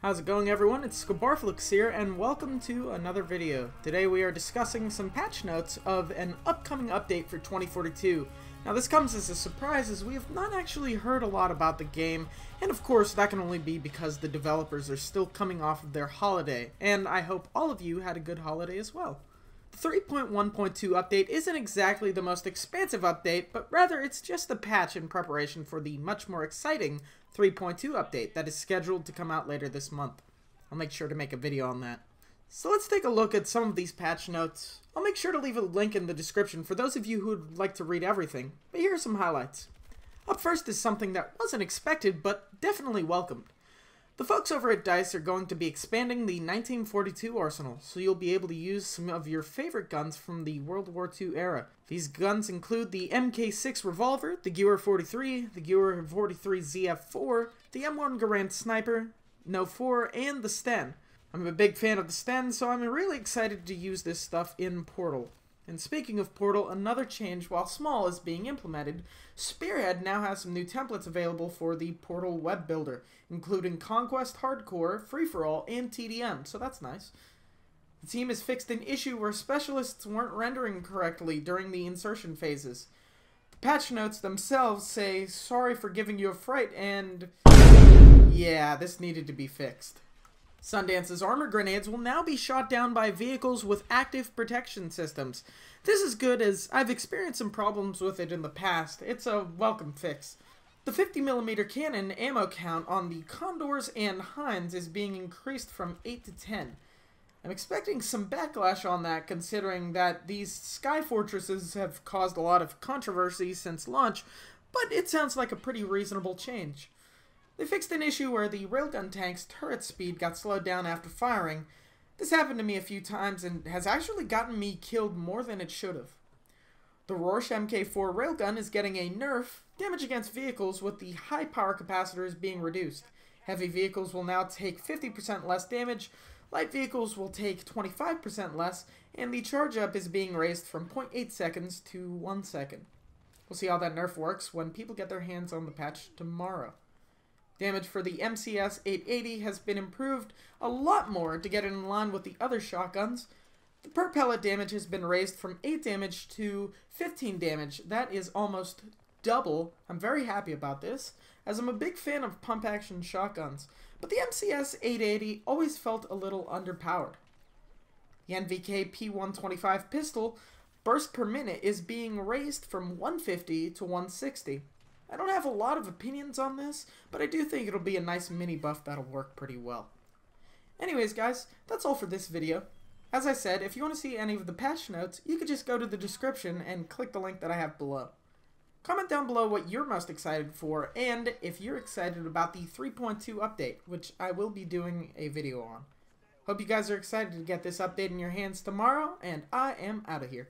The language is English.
How's it going, everyone? It's Scabarflix here, and welcome to another video. Today we are discussing some patch notes of an upcoming update for 2042. Now this comes as a surprise as we have not actually heard a lot about the game, and of course that can only be because the developers are still coming off of their holiday, and I hope all of you had a good holiday as well. The 3.1.2 update isn't exactly the most expansive update, but rather it's just a patch in preparation for the much more exciting 3.2 update that is scheduled to come out later this month. I'll make sure to make a video on that. So let's take a look at some of these patch notes. I'll make sure to leave a link in the description for those of you who would like to read everything, but here are some highlights. Up first is something that wasn't expected, but definitely welcomed. The folks over at DICE are going to be expanding the 1942 arsenal, so you'll be able to use some of your favorite guns from the World War II era. These guns include the MK6 revolver, the Gewehr 43, the Gewehr 43 ZF4, the M1 Garand sniper, No 4, and the Sten. I'm a big fan of the Sten, so I'm really excited to use this stuff in Portal. And speaking of Portal, another change, while small, is being implemented. Spearhead now has some new templates available for the Portal web builder, including Conquest Hardcore, Free-for-All, and TDM, so that's nice. The team has fixed an issue where specialists weren't rendering correctly during the insertion phases. The patch notes themselves say, "Sorry for giving you a fright," and yeah, this needed to be fixed. Sundance's armor grenades will now be shot down by vehicles with active protection systems. This is good as I've experienced some problems with it in the past. It's a welcome fix. The 50mm cannon ammo count on the Condors and Hinds is being increased from 8 to 10. I'm expecting some backlash on that, considering that these Sky Fortresses have caused a lot of controversy since launch, but it sounds like a pretty reasonable change. They fixed an issue where the railgun tank's turret speed got slowed down after firing. This happened to me a few times and has actually gotten me killed more than it should have. The Rorsch MK4 railgun is getting a nerf. Damage against vehicles with the high power capacitor is being reduced. Heavy vehicles will now take 50% less damage, light vehicles will take 25% less, and the charge up is being raised from 0.8 seconds to 1 second. We'll see how that nerf works when people get their hands on the patch tomorrow. Damage for the MCS 880 has been improved a lot more to get it in line with the other shotguns. The per pellet damage has been raised from 8 damage to 15 damage. That is almost double. I'm very happy about this, as I'm a big fan of pump action shotguns, but the MCS 880 always felt a little underpowered. The NVK P125 pistol burst per minute is being raised from 150 to 160. I don't have a lot of opinions on this, but I do think it'll be a nice mini buff that'll work pretty well. Anyways guys, that's all for this video. As I said, if you want to see any of the patch notes, you could just go to the description and click the link that I have below. Comment down below what you're most excited for, and if you're excited about the 3.2 update, which I will be doing a video on. Hope you guys are excited to get this update in your hands tomorrow, and I am out of here.